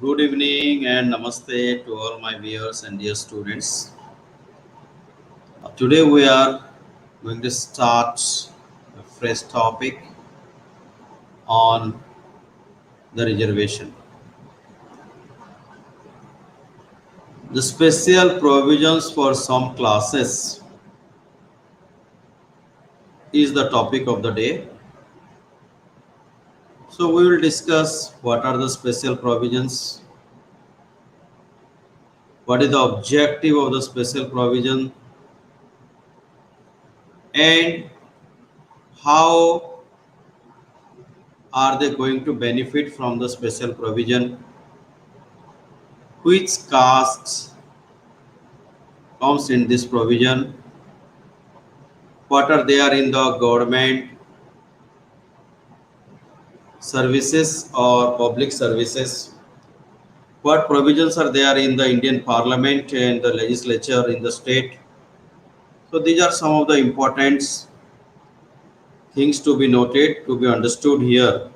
Good evening and namaste to all my viewers and dear students. Today we are going to start a fresh topic on the reservation. The special provisions for some classes is the topic of the day. So we will discuss what are the special provisions, what is the objective of the special provision, and how are they going to benefit from the special provision, which castes comes in this provision, what are there in the government services or public services, what provisions are there in the Indian Parliament and the legislature in the state. So these are some of the important things to be noted, to be understood here.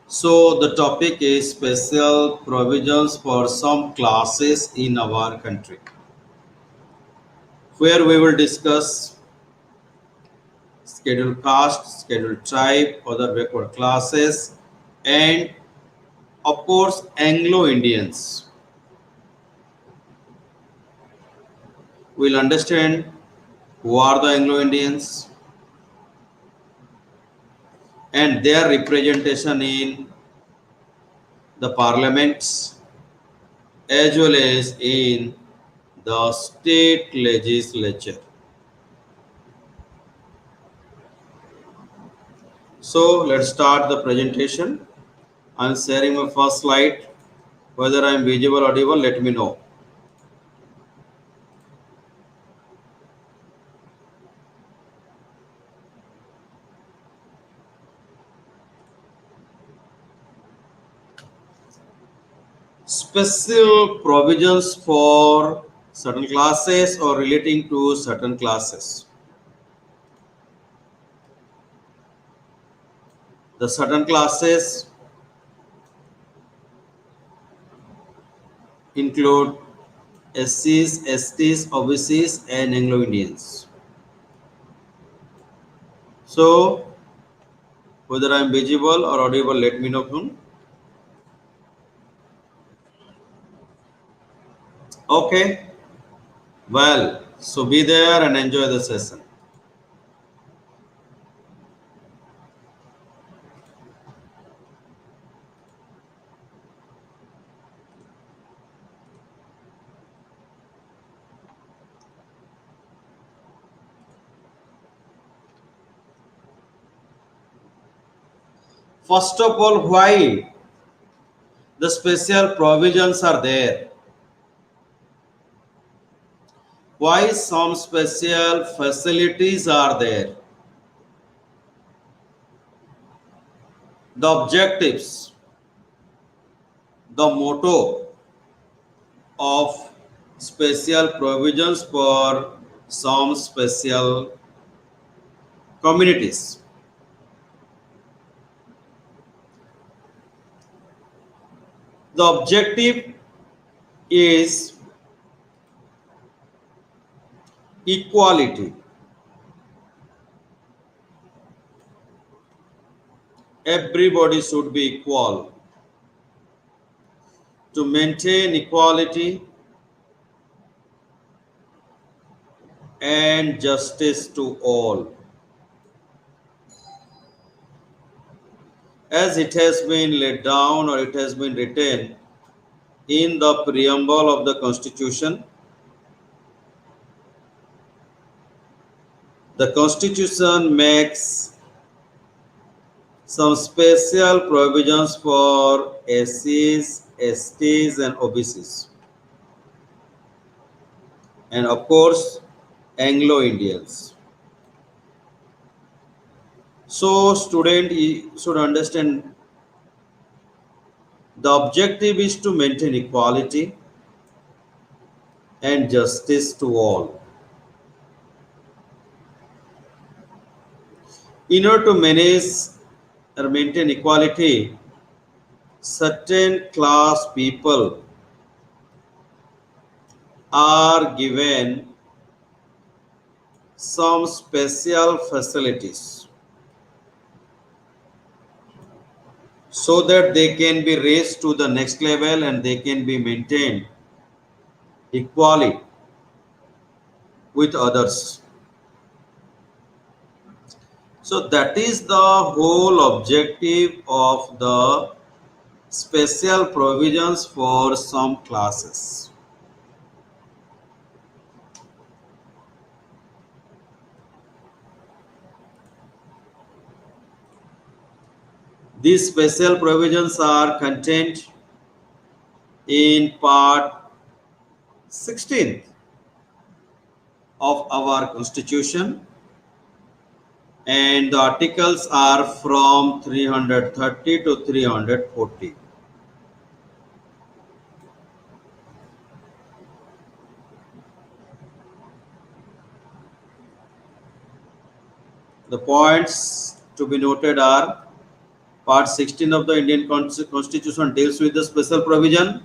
So the topic is special provisions for some classes in our country, where we will discuss scheduled caste, scheduled tribe, other backward classes, and of course Anglo-Indians. We'll understand who are the Anglo-Indians and their representation in the parliaments as well as in the state legislature. So let's start the presentation. I'm sharing my first slide. Whether I'm visible or audible, let me know. Special provisions for certain classes or relating to certain classes. The certain classes include SCs, STs, OBCs, and Anglo-Indians. So, whether I'm visible or audible, let me know soon. Okay, well, so be there and enjoy the session. First of all, why the special provisions are there? Why some special facilities are there? The objectives, the motto of special provisions for some special communities. The objective is equality. Everybody should be equal. To maintain equality and justice to all. As it has been laid down or it has been written in the preamble of the Constitution, the Constitution makes some special provisions for SCs, STs, and OBCs, and of course, Anglo-Indians. So, student should understand the objective is to maintain equality and justice to all. In order to manage or maintain equality, certain class people are given some special facilities so that they can be raised to the next level and they can be maintained equally with others. So that is the whole objective of the special provisions for some classes. These special provisions are contained in part 16th of our constitution, and the articles are from 330 to 340. The points to be noted are: part 16 of the Indian Constitution deals with the special provision,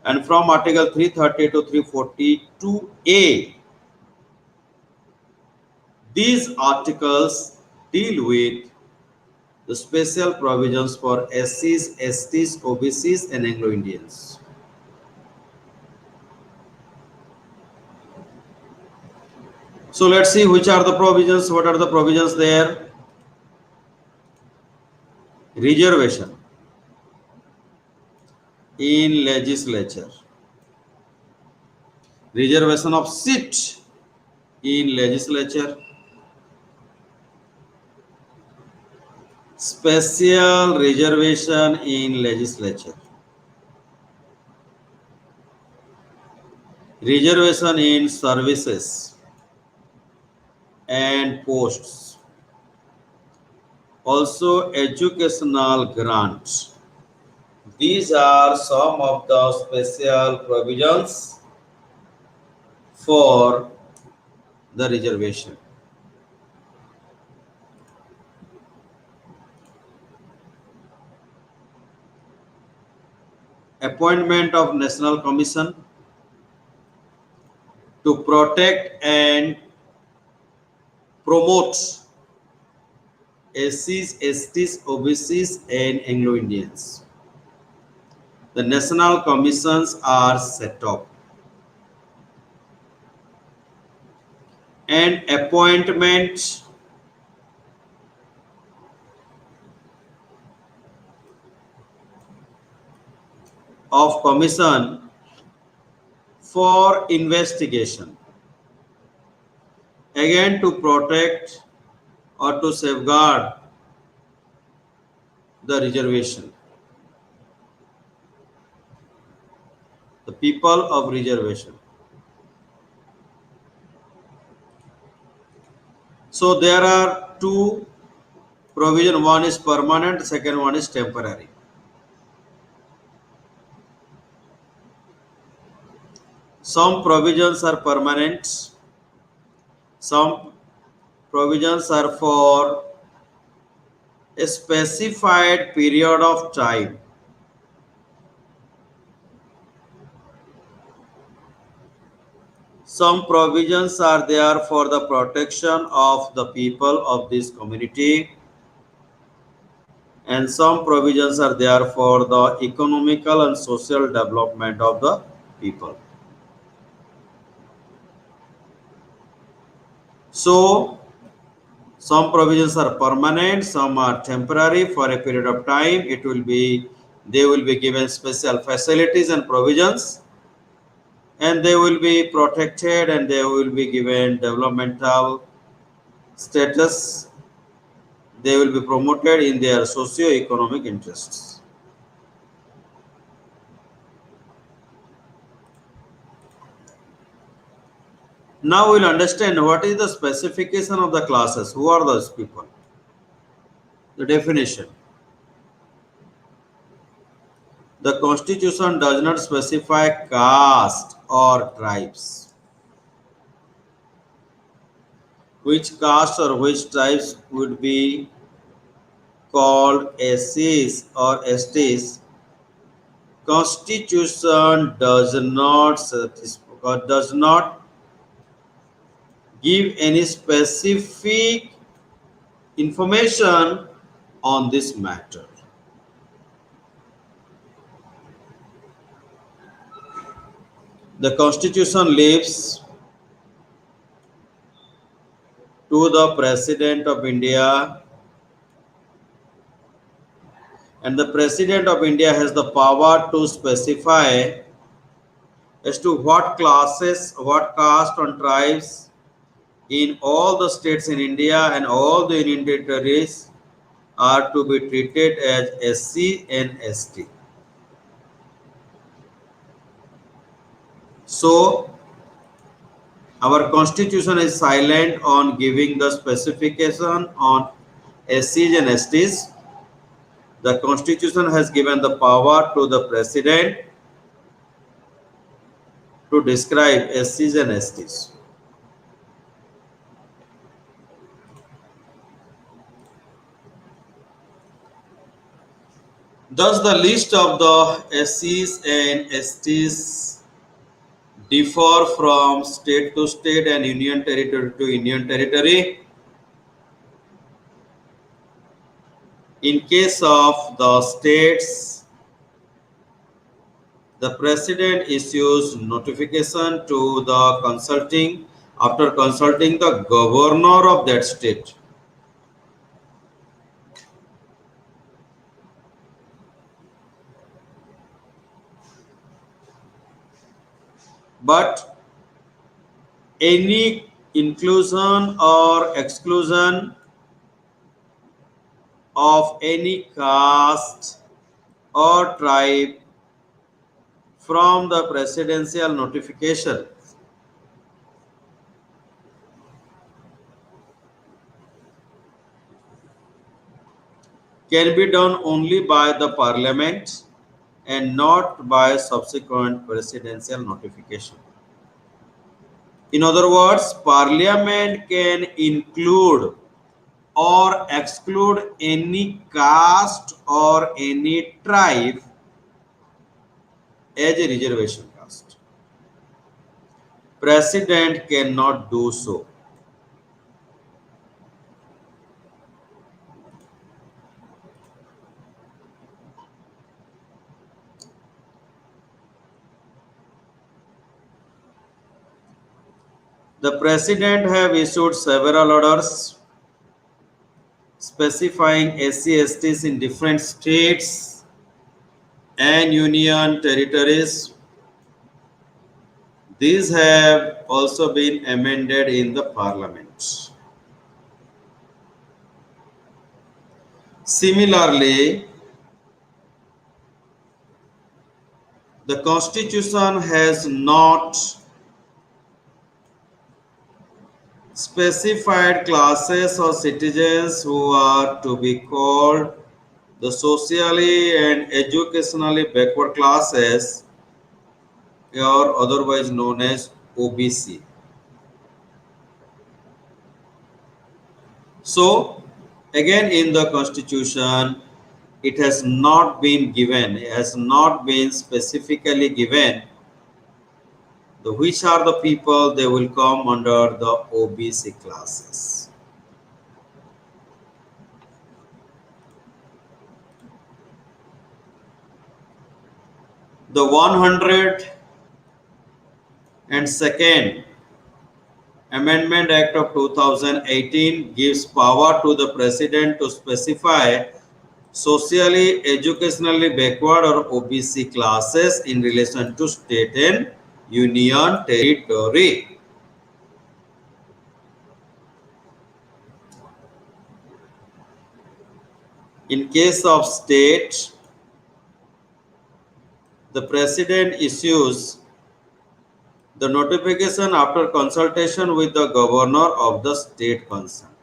and from article 330 to 342A, these articles deal with the special provisions for SCs, STs, OBCs, and Anglo Indians. So let's see which are the provisions. What are the provisions there? Reservation in legislature, reservation of seat in legislature, special reservation in legislature, reservation in services and posts, also educational grants. These are some of the special provisions for the reservation. Appointment of National Commission to protect and promote SCs, STs, OBCs, and Anglo Indians. The national commissions are set up. And appointment of commission for investigation, again to protect or to safeguard the reservation, the people of reservation. So there are two provision, one is permanent, second one is temporary. Some provisions are permanent, some provisions are for a specified period of time. Some provisions are there for the protection of the people of this community, and some provisions are there for the economical and social development of the people. So some provisions are permanent, some are temporary for a period of time. They will be given special facilities and provisions, and they will be protected, and they will be given developmental status. They will be promoted in their socio-economic interests. Now we'll understand what is the specification of the classes. Who are those people? The definition. The Constitution does not specify caste or tribes. Which caste or which tribes would be called SCs or STs Constitution does not give any specific information on this matter. The Constitution leaves to the President of India, and the President of India has the power to specify as to what classes, what caste and tribes in all the states in India and all the Union territories are to be treated as SC and ST. So, our constitution is silent on giving the specification on SCs and STs. The constitution has given the power to the president to describe SCs and STs. Thus, the list of the SCs and STs differ from state to state and union territory to union territory. In case of the states, the president issues notification to the consulting after consulting the governor of that state. But any inclusion or exclusion of any caste or tribe from the presidential notification can be done only by the parliament and not by subsequent presidential notification. In other words, parliament can include or exclude any caste or any tribe as a reservation caste. President cannot do so. The president have issued several orders specifying SC/STs in different states and union territories. These have also been amended in the parliament. Similarly, the constitution has not specified classes or citizens who are to be called the socially and educationally backward classes, or otherwise known as OBC. So, again in the constitution, it has not been given, it has not been specifically given which are the people they will come under the OBC classes. The 102nd Amendment Act of 2018 gives power to the President to specify socially, educationally backward or OBC classes in relation to state and union territory. In case of state, the President issues the notification after consultation with the governor of the state concerned.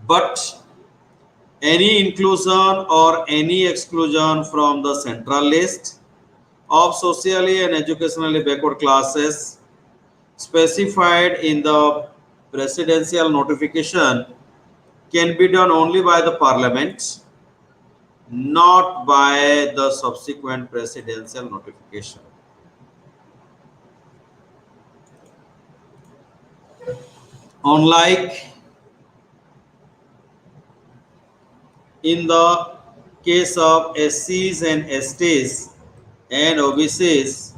But any inclusion or any exclusion from the central list of socially and educationally backward classes specified in the presidential notification can be done only by the parliament, not by the subsequent presidential notification. Unlike in the case of SCs and STs and OBCs,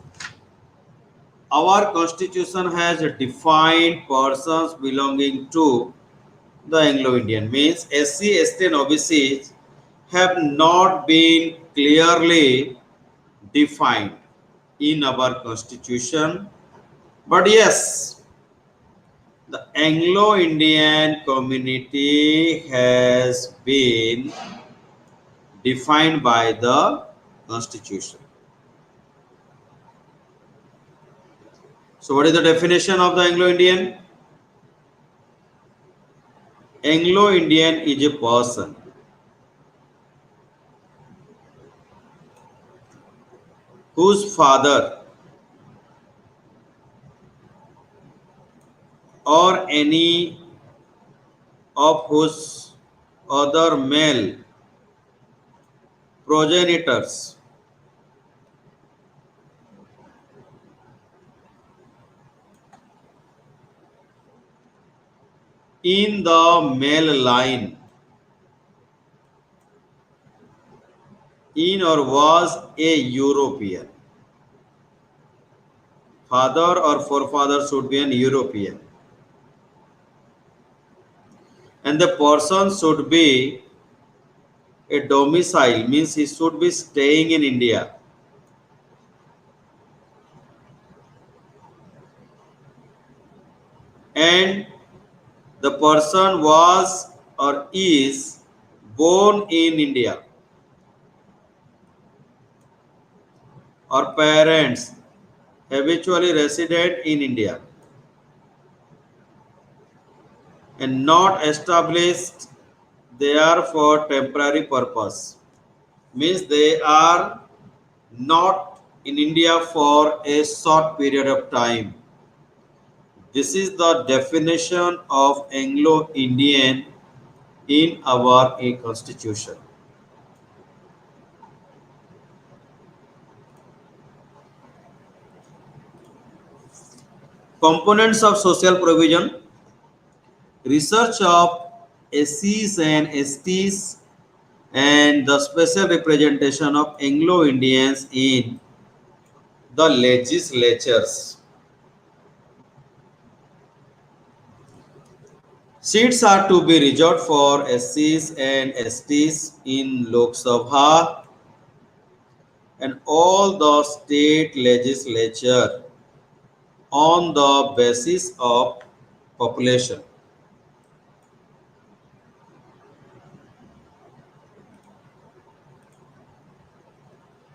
our constitution has defined persons belonging to the Anglo-Indian. Means SC, ST and OBCs have not been clearly defined in our constitution. But yes, the Anglo-Indian community has been defined by the constitution. So what is the definition of the Anglo-Indian? Anglo-Indian is a person whose father or any of whose other male progenitors in the male line in or was a European. Father or forefather should be an European. And the person should be a domicile, means he should be staying in India. And the person was or is born in India. Or parents habitually resident in India and not established there for temporary purpose. Means they are not in India for a short period of time. This is the definition of Anglo-Indian in our constitution. Components of social provision: research of SCs and STs and the special representation of Anglo-Indians in the legislatures. Seats are to be reserved for SCs and STs in Lok Sabha and all the state legislature on the basis of population.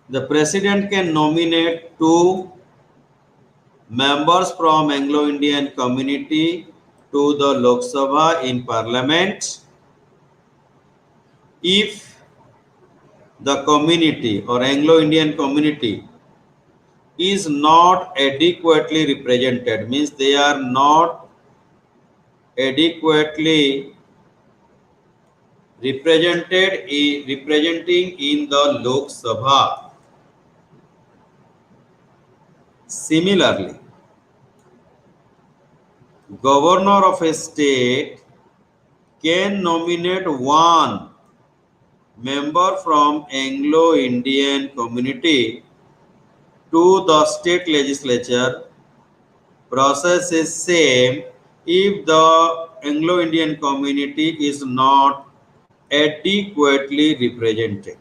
The president can nominate two members from Anglo-Indian community to the Lok Sabha in parliament if the community or Anglo-Indian community is not adequately represented, means they are not adequately representing in the Lok Sabha. Similarly, governor of a state can nominate one member from Anglo-Indian community to the state legislature. Process is same if the Anglo-Indian community is not adequately represented.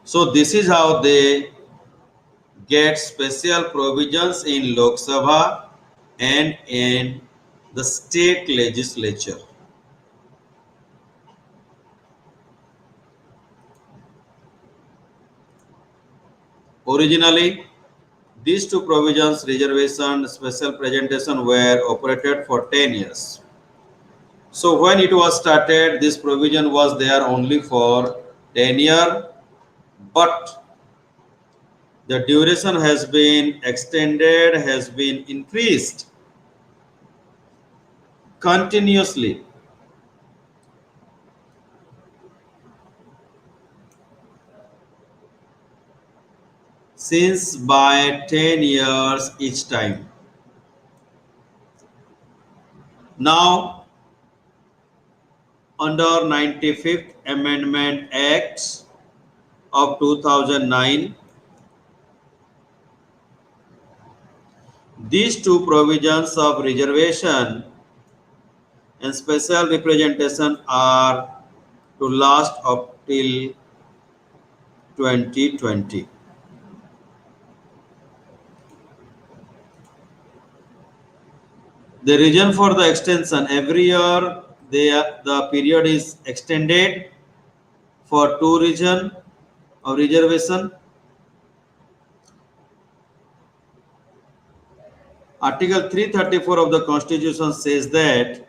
So this is how they get special provisions in Lok Sabha and in the state legislature. Originally, these two provisions, reservation, special presentation, were operated for 10 years. So when it was started, this provision was there only for 10 years, but The duration has been extended, has been increased continuously since by 10 years each time. Now, under 95th Amendment Act of 2009, these two provisions of reservation and special representation are to last up till 2020. The reason for the extension, every year the period is extended for two region of reservation. Article 334 of the Constitution says that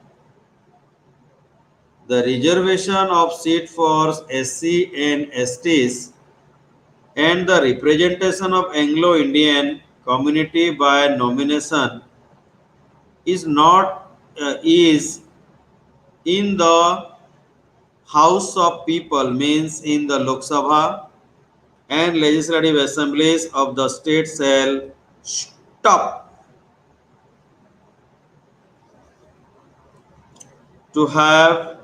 the reservation of seat for SC and STs and the representation of Anglo-Indian community by nomination is in the House of People, means in the Lok Sabha and legislative assemblies of the state shall stop to have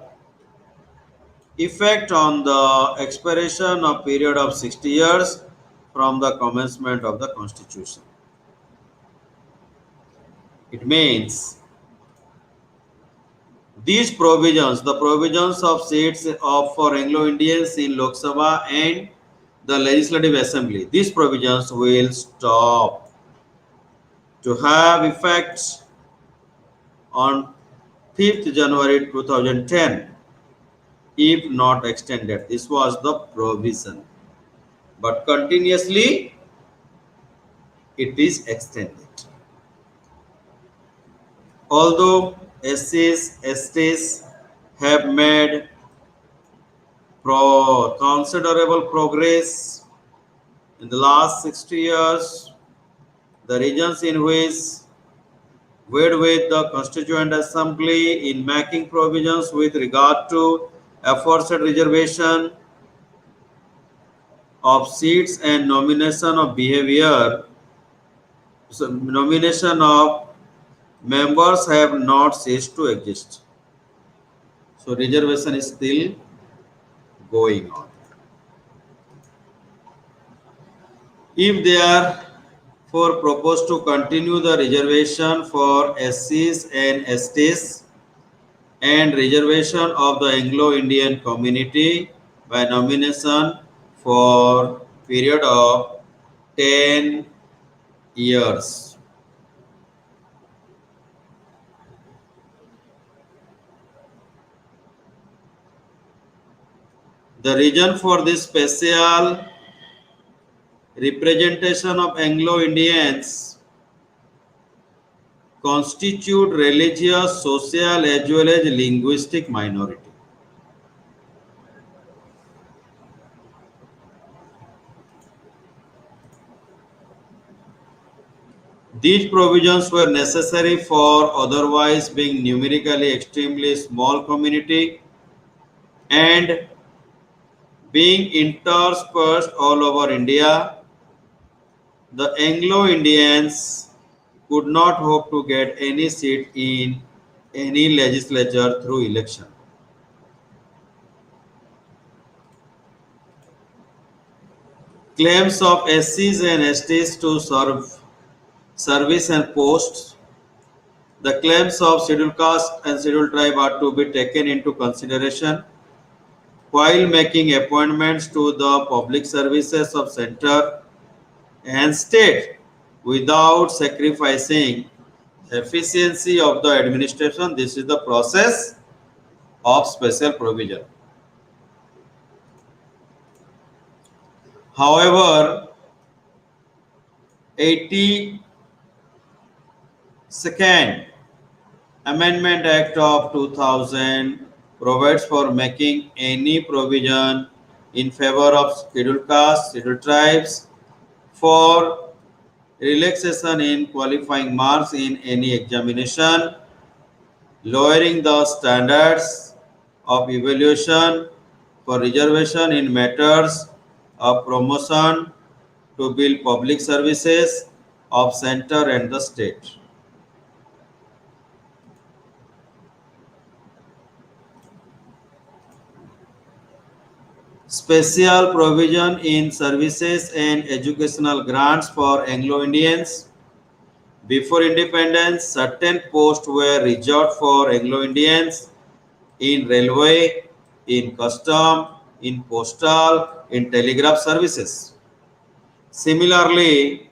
effect on the expiration of period of 60 years from the commencement of the Constitution. It means these provisions, the provisions of seats of for Anglo-Indians in Lok Sabha and the Legislative Assembly, these provisions will stop to have effect on 5th January 2010 if not extended. This was the provision, but continuously it is extended. Although SCs, STs have made considerable progress in the last 60 years, the regions in which with the Constituent Assembly in making provisions with regard to aforesaid reservation of seats and nomination of behavior, so nomination of members have not ceased to exist. So reservation is still going on. If they are for proposed to continue the reservation for SCs and STs and reservation of the Anglo-Indian community by nomination for period of 10 years. The reason for this special representation of Anglo-Indians constitute religious, social as well as linguistic minority. These provisions were necessary for otherwise being numerically extremely small community and being interspersed all over India. The Anglo-Indians could not hope to get any seat in any legislature through election. Claims of SCs and STs to service and posts. The claims of scheduled caste and scheduled tribe are to be taken into consideration while making appointments to the public services of center and state without sacrificing efficiency of the administration. This is the process of special provision. However, 82nd Amendment Act of 2000 provides for making any provision in favor of scheduled castes, scheduled tribes for relaxation in qualifying marks in any examination, lowering the standards of evaluation, for reservation in matters of promotion to build public services of center and the state. Special provision in services and educational grants for Anglo-Indians. Before independence, certain posts were reserved for Anglo-Indians in railway, in custom, in postal, in telegraph services. Similarly,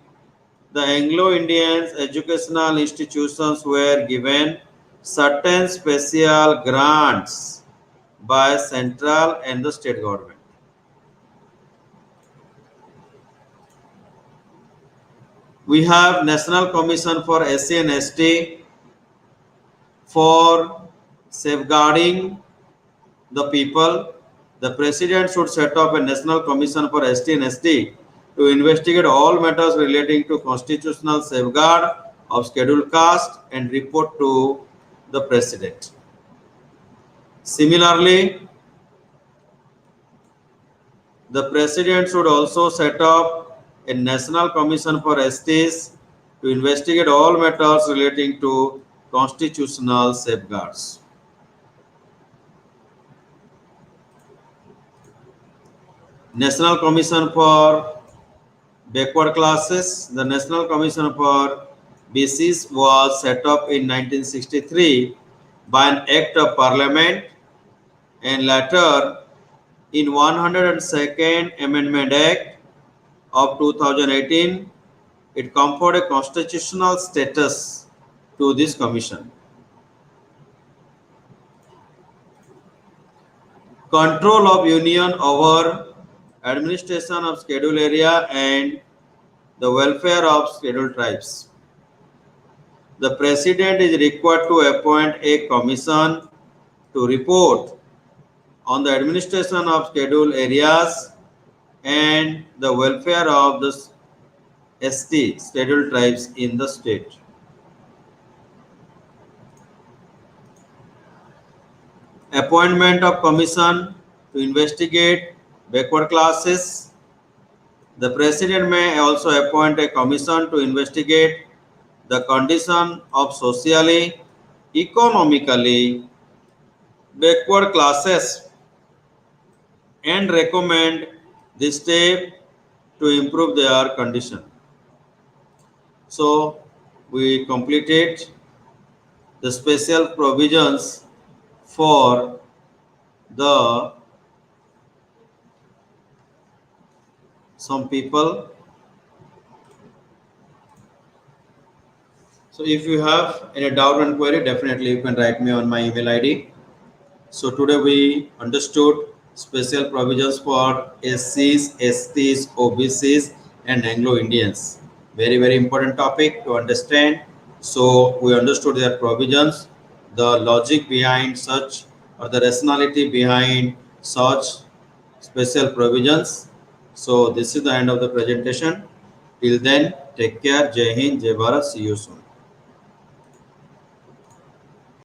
the Anglo-Indians educational institutions were given certain special grants by central and the state government. We have National Commission for SC and ST for safeguarding the people. The president should set up a National Commission for ST and ST to investigate all matters relating to constitutional safeguard of scheduled caste and report to the president. Similarly, the president should also set up a National Commission for STs to investigate all matters relating to constitutional safeguards. National Commission for Backward Classes. The National Commission for BCs was set up in 1963 by an Act of Parliament, and later in 102nd Amendment Act of 2018, it conferred a constitutional status to this commission. Control of Union over administration of scheduled area and the welfare of scheduled tribes. The president is required to appoint a commission to report on the administration of scheduled areas and the welfare of the ST scheduled tribes in the state. Appointment of commission to investigate backward classes. The president may also appoint a commission to investigate the condition of socially, economically backward classes and recommend the step to improve their condition. So we completed the special provisions for the some people. So if you have any doubt and query, definitely you can write me on my email ID. So today we understood special provisions for SCs, STs, OBCs and Anglo-Indians. Very, very important topic to understand. So we understood their provisions, the logic behind such or the rationality behind such special provisions. So this is the end of the presentation. Till then, take care. Jai Hind, Jai Bharat. See you soon.